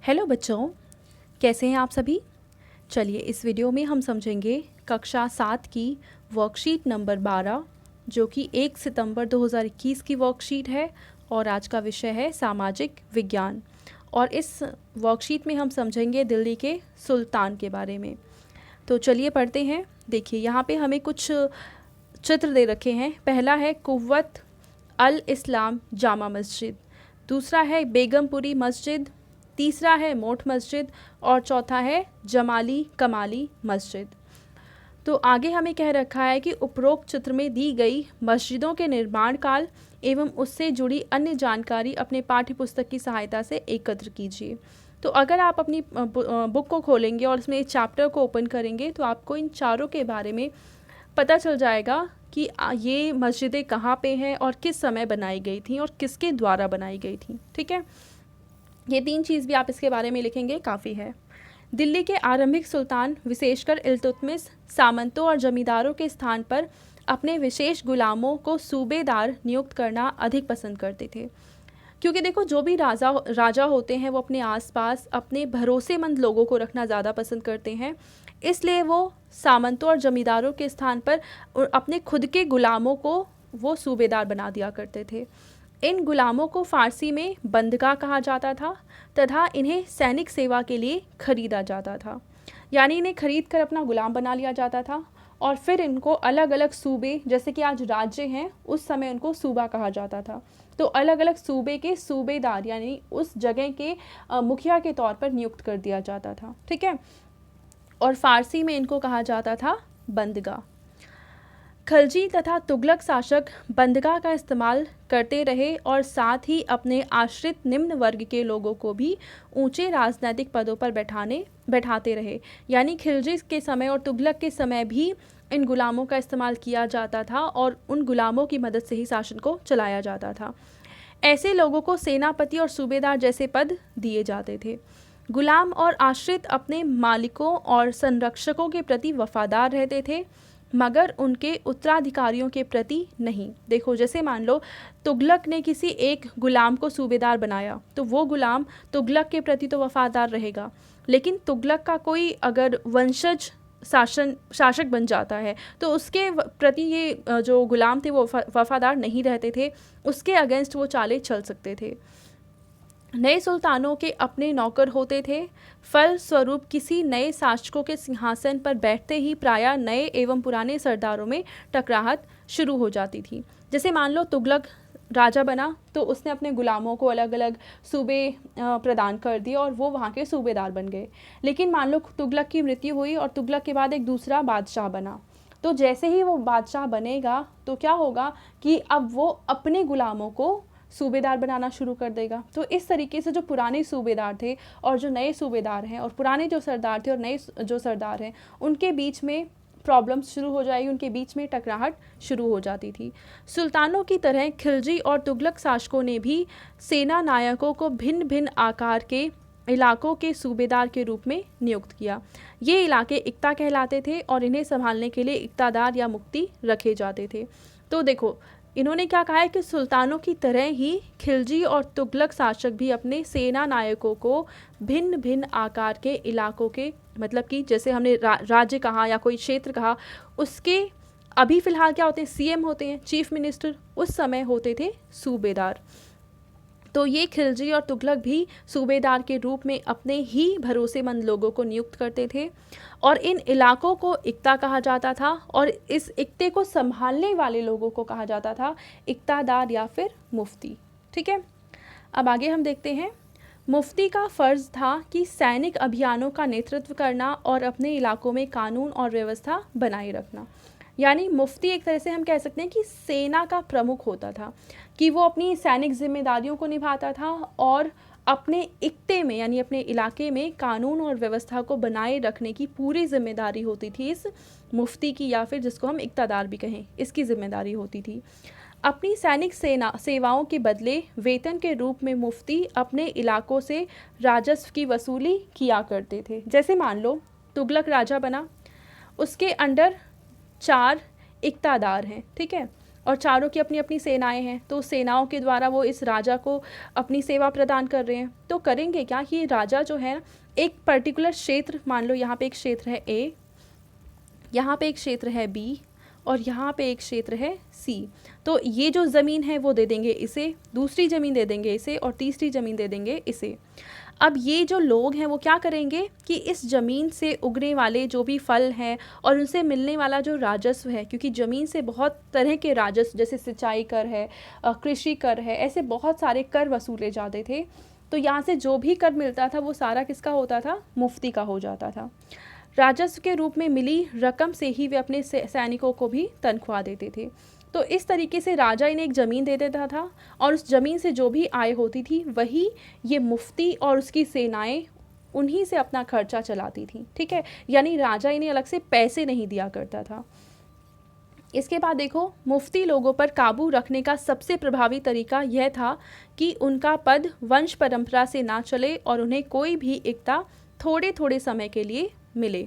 Hello बच्चों, कैसे हैं आप सभी। चलिए इस वीडियो में हम समझेंगे कक्षा 7 की वर्कशीट नंबर 12 जो कि 1 सितंबर 2021 की वर्कशीट है और आज का विषय है सामाजिक विज्ञान। और इस वर्कशीट में हम समझेंगे दिल्ली के सुल्तान के बारे में। तो चलिए पढ़ते हैं। देखिए यहाँ पे हमें कुछ चित्र दे रखे हैं। पहला है कुव्वत अल इस्लाम जामा मस्जिद, दूसरा है बेगमपुरी मस्जिद, तीसरा है मोठ मस्जिद और चौथा है जमाली कमाली मस्जिद। तो आगे हमें कह रखा है कि उपरोक्त चित्र में दी गई मस्जिदों के निर्माण काल एवं उससे जुड़ी अन्य जानकारी अपने पाठ्य पुस्तक की सहायता से एकत्र कीजिए। तो अगर आप अपनी बुक को खोलेंगे और उसमें इस चैप्टर को ओपन करेंगे तो आपको इन चारों के बारे में पता चल जाएगा कि ये मस्जिदें कहाँ पे हैं और किस समय बनाई गई थी और किसके द्वारा बनाई गई थी। ठीक है, ये तीन चीज़ भी आप इसके बारे में लिखेंगे, काफ़ी है। दिल्ली के आरंभिक सुल्तान विशेषकर इल्तुतमिश सामंतों और जमींदारों के स्थान पर अपने विशेष गुलामों को सूबेदार नियुक्त करना अधिक पसंद करते थे, क्योंकि देखो जो भी राजा होते हैं वो अपने आसपास अपने भरोसेमंद लोगों को रखना ज़्यादा पसंद करते हैं। इसलिए वो सामंतों और जमींदारों के स्थान पर अपने खुद के गुलामों को वो सूबेदार बना दिया करते थे। इन गुलामों को फ़ारसी में बंदगा कहा जाता था तथा इन्हें सैनिक सेवा के लिए खरीदा जाता था। यानी इन्हें खरीद कर अपना गुलाम बना लिया जाता था और फिर इनको अलग अलग सूबे, जैसे कि आज राज्य हैं, उस समय उनको सूबा कहा जाता था। तो अलग अलग सूबे के सूबेदार यानी उस जगह के मुखिया के तौर पर नियुक्त कर दिया जाता था। ठीक है, और फ़ारसी में इनको कहा जाता था बंदगा। खलजी तथा तुगलक शासक बंदगा का इस्तेमाल करते रहे और साथ ही अपने आश्रित निम्न वर्ग के लोगों को भी ऊंचे राजनीतिक पदों पर बैठाते रहे। यानी खिलजी के समय और तुगलक के समय भी इन गुलामों का इस्तेमाल किया जाता था और उन गुलामों की मदद से ही शासन को चलाया जाता था। ऐसे लोगों को सेनापति और सूबेदार जैसे पद दिए जाते थे। गुलाम और आश्रित अपने मालिकों और संरक्षकों के प्रति वफादार रहते थे, मगर उनके उत्तराधिकारियों के प्रति नहीं। देखो जैसे मान लो तुगलक ने किसी एक गुलाम को सूबेदार बनाया तो वो गुलाम तुगलक के प्रति तो वफादार रहेगा, लेकिन तुगलक का कोई अगर वंशज शासक बन जाता है तो उसके प्रति ये जो गुलाम थे वो वफादार नहीं रहते थे, उसके अगेंस्ट वो चालें चल सकते थे। नए सुल्तानों के अपने नौकर होते थे। फल स्वरूप किसी नए शासकों के सिंहासन पर बैठते ही प्रायः नए एवं पुराने सरदारों में टकराहट शुरू हो जाती थी। जैसे मान लो तुगलक राजा बना तो उसने अपने गुलामों को अलग अलग सूबे प्रदान कर दिए और वो वहाँ के सूबेदार बन गए। लेकिन मान लो तुगलक की मृत्यु हुई और तुगलक के बाद एक दूसरा बादशाह बना, तो जैसे ही वो बादशाह बनेगा तो क्या होगा कि अब वो अपने गुलामों को सूबेदार बनाना शुरू कर देगा। तो इस तरीके से जो पुराने सूबेदार थे और जो नए सूबेदार हैं और पुराने जो सरदार थे और नए जो सरदार हैं उनके बीच में प्रॉब्लम्स शुरू हो जाएगी, उनके बीच में टकराहट शुरू हो जाती थी। सुल्तानों की तरह खिलजी और तुगलक शासकों ने भी सेना नायकों को भिन्न भिन्न आकार के इलाकों के सूबेदार के रूप में नियुक्त किया। ये इलाके इक्ता कहलाते थे और इन्हें संभालने के लिए इक्तादार या मुफ्ती रखे जाते थे। तो देखो इन्होंने क्या कहा है कि सुल्तानों की तरह ही खिलजी और तुगलक शासक भी अपने सेना नायकों को भिन्न भिन्न आकार के इलाकों के, मतलब कि जैसे हमने राज्य कहा या कोई क्षेत्र कहा, उसके अभी फ़िलहाल क्या होते हैं, सीएम होते हैं, चीफ मिनिस्टर, उस समय होते थे सूबेदार। तो ये खिलजी और तुगलक भी सूबेदार के रूप में अपने ही भरोसेमंद लोगों को नियुक्त करते थे और इन इलाकों को इक्ता कहा जाता था और इस इक्ते को संभालने वाले लोगों को कहा जाता था इक्तादार या फिर मुफ्ती। ठीक है, अब आगे हम देखते हैं। मुफ्ती का फ़र्ज़ था कि सैनिक अभियानों का नेतृत्व करना और अपने इलाकों में कानून और व्यवस्था बनाए रखना। यानी मुफ्ती एक तरह से हम कह सकते हैं कि सेना का प्रमुख होता था, कि वो अपनी सैनिक जिम्मेदारियों को निभाता था और अपने इक्ते में यानी अपने इलाके में कानून और व्यवस्था को बनाए रखने की पूरी जिम्मेदारी होती थी इस मुफ्ती की, या फिर जिसको हम इक्तादार भी कहें, इसकी जिम्मेदारी होती थी। अपनी सैनिक सेवाओं के बदले वेतन के रूप में मुफ्ती अपने इलाकों से राजस्व की वसूली किया करते थे। जैसे मान लो तुगलक राजा बना, उसके अंडर 4 इक्तादार हैं, ठीक है, और चारों की अपनी अपनी सेनाएं हैं, तो सेनाओं के द्वारा वो इस राजा को अपनी सेवा प्रदान कर रहे हैं। तो करेंगे क्या कि राजा जो है एक पर्टिकुलर क्षेत्र, मान लो यहाँ पे एक क्षेत्र है ए, यहाँ पे एक क्षेत्र है बी और यहाँ पे एक क्षेत्र है सी। तो ये जो ज़मीन है वो दे देंगे इसे, दूसरी ज़मीन दे देंगे इसे और तीसरी ज़मीन दे देंगे इसे। अब ये जो लोग हैं वो क्या करेंगे कि इस ज़मीन से उगने वाले जो भी फल हैं और उनसे मिलने वाला जो राजस्व है, क्योंकि ज़मीन से बहुत तरह के राजस्व जैसे सिंचाई कर है, कृषि कर है, ऐसे बहुत सारे कर वसूले जाते थे। तो यहाँ से जो भी कर मिलता था वो सारा किसका होता था? मुफ्ती का हो जाता था। राजस्व के रूप में मिली रकम से ही वे अपने सैनिकों को भी तनख्वाह देते थे। तो इस तरीके से राजा इन्हें एक ज़मीन दे देता था और उस ज़मीन से जो भी आय होती थी वही ये मुफ्ती और उसकी सेनाएं उन्हीं से अपना खर्चा चलाती थी। ठीक है, यानी राजा इन्हें अलग से पैसे नहीं दिया करता था। इसके बाद देखो, मुफ्ती लोगों पर काबू रखने का सबसे प्रभावी तरीका यह था कि उनका पद वंश परंपरा से ना चले और उन्हें कोई भी एकता थोड़े थोड़े समय के लिए मिले।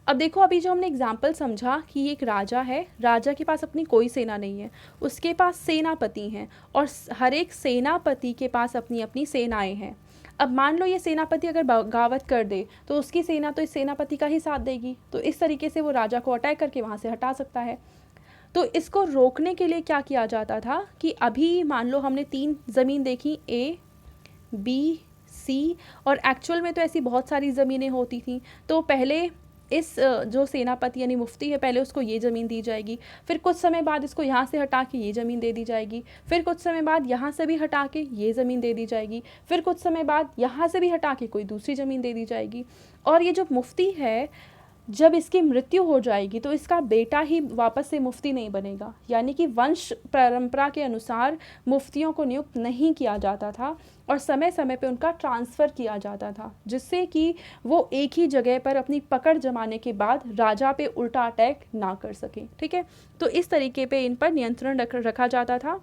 अब देखो, अभी जो हमने एग्जाम्पल समझा कि एक राजा है, राजा के पास अपनी कोई सेना नहीं है, उसके पास सेनापति हैं और हर एक सेनापति के पास अपनी अपनी सेनाएं हैं। अब मान लो ये सेनापति अगर बगावत कर दे तो उसकी सेना तो इस सेनापति का ही साथ देगी, तो इस तरीके से वो राजा को अटैक करके वहाँ से हटा सकता है। तो इसको रोकने के लिए क्या किया जाता था कि अभी मान लो हमने 3 ज़मीन देखी, ए, बी, सी, और एक्चुअल में तो ऐसी बहुत सारी ज़मीनें होती थी। तो पहले इस जो सेनापति यानी मुफ्ती है, पहले उसको ये ज़मीन दी जाएगी, फिर कुछ समय बाद इसको यहाँ से हटा के ये ज़मीन दे दी जाएगी, फिर कुछ समय बाद यहाँ से भी हटा के ये ज़मीन दे दी जाएगी, फिर कुछ समय बाद यहाँ से भी हटा के कोई दूसरी ज़मीन दे दी जाएगी। और ये जो मुफ्ती है, जब इसकी मृत्यु हो जाएगी तो इसका बेटा ही वापस से मुफ्ती नहीं बनेगा, यानी कि वंश परंपरा के अनुसार मुफ्तियों को नियुक्त नहीं किया जाता था और समय समय पे उनका ट्रांसफ़र किया जाता था, जिससे कि वो एक ही जगह पर अपनी पकड़ जमाने के बाद राजा पे उल्टा अटैक ना कर सके। ठीक है, तो इस तरीके पे इन पर नियंत्रण रखा जाता था।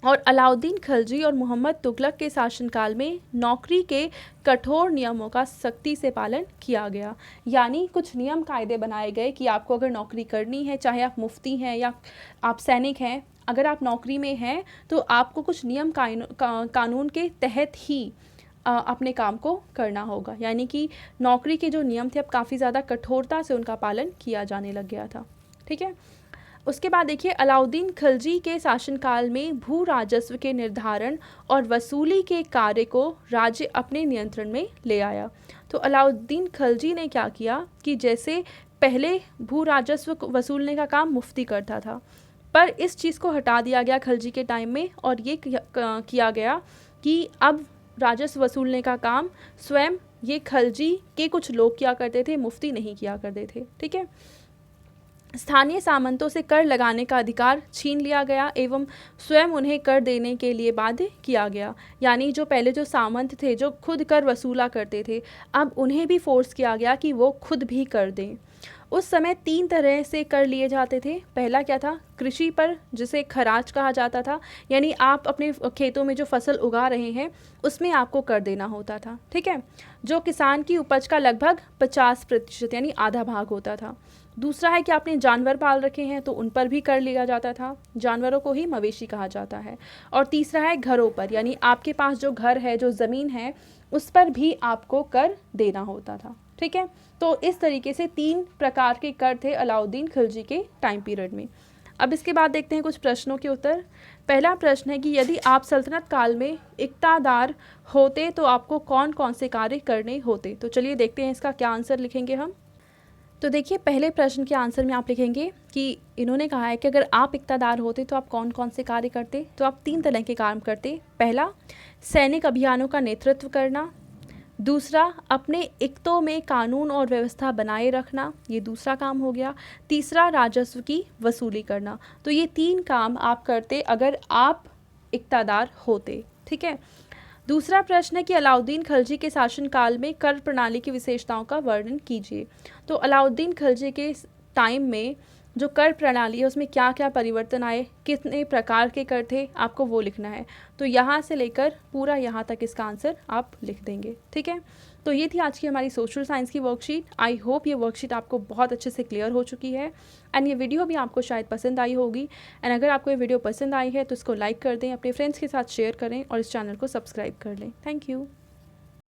और अलाउद्दीन खिलजी और मोहम्मद तुगलक के शासनकाल में नौकरी के कठोर नियमों का सख्ती से पालन किया गया, यानी कुछ नियम कायदे बनाए गए कि आपको अगर नौकरी करनी है, चाहे आप मुफ्ती हैं या आप सैनिक हैं, अगर आप नौकरी में हैं तो आपको कुछ नियम कानून के तहत ही अपने काम को करना होगा। यानी कि नौकरी के जो नियम थे अब काफ़ी ज़्यादा कठोरता से उनका पालन किया जाने लग गया था। ठीक है, उसके बाद देखिए, अलाउद्दीन खिलजी के शासनकाल में भू राजस्व के निर्धारण और वसूली के कार्य को राज्य अपने नियंत्रण में ले आया। तो अलाउद्दीन खिलजी ने क्या किया कि जैसे पहले भू राजस्व वसूलने का काम मुफ्ती करता था, पर इस चीज़ को हटा दिया गया खिलजी के टाइम में और ये किया गया कि अब राजस्व वसूलने का काम स्वयं ये खिलजी के कुछ लोग किया करते थे, मुफ्ती नहीं किया करते थे। ठीक है, स्थानीय सामंतों से कर लगाने का अधिकार छीन लिया गया एवं स्वयं उन्हें कर देने के लिए बाध्य किया गया। यानी जो पहले जो सामंत थे जो खुद कर वसूला करते थे, अब उन्हें भी फोर्स किया गया कि वो खुद भी कर दें। उस समय 3 तरह से कर लिए जाते थे। पहला क्या था? कृषि पर, जिसे खराज कहा जाता था, यानी आप अपने खेतों में जो फसल उगा रहे हैं उसमें आपको कर देना होता था। ठीक है, जो किसान की उपज का लगभग 50% यानी आधा भाग होता था। दूसरा है कि आपने जानवर पाल रखे हैं तो उन पर भी कर लिया जाता था, जानवरों को ही मवेशी कहा जाता है। और तीसरा है घरों पर, यानी आपके पास जो घर है, जो ज़मीन है, उस पर भी आपको कर देना होता था। ठीक है, तो इस तरीके से 3 प्रकार के कर थे अलाउद्दीन खिलजी के टाइम पीरियड में। अब इसके बाद देखते हैं कुछ प्रश्नों के उत्तर। पहला प्रश्न है कि यदि आप सल्तनत काल में इक्तादार होते तो आपको कौन कौन से कार्य करने होते? तो चलिए देखते हैं इसका क्या आंसर लिखेंगे हम। तो देखिए, पहले प्रश्न के आंसर में आप लिखेंगे कि इन्होंने कहा है कि अगर आप इक्तादार होते तो आप कौन कौन से कार्य करते। तो आप 3 तरह के काम करते। पहला, सैनिक अभियानों का नेतृत्व करना। दूसरा, अपने इक्तों में कानून और व्यवस्था बनाए रखना, ये दूसरा काम हो गया। तीसरा, राजस्व की वसूली करना। तो ये 3 काम आप करते अगर आप इक्तादार होते। ठीक है, दूसरा प्रश्न है कि अलाउद्दीन खिलजी के शासनकाल में कर प्रणाली की विशेषताओं का वर्णन कीजिए। तो अलाउद्दीन खिलजी के टाइम में जो कर प्रणाली है उसमें क्या क्या परिवर्तन आए, कितने प्रकार के कर थे, आपको वो लिखना है। तो यहाँ से लेकर पूरा यहाँ तक इसका आंसर आप लिख देंगे। ठीक है, तो ये थी आज की हमारी सोशल साइंस की वर्कशीट। आई होप ये वर्कशीट आपको बहुत अच्छे से क्लियर हो चुकी है एंड ये वीडियो भी आपको शायद पसंद आई होगी। एंड अगर आपको ये वीडियो पसंद आई है तो इसको लाइक कर दें, अपने फ्रेंड्स के साथ शेयर करें और इस चैनल को सब्सक्राइब कर लें। Thank you.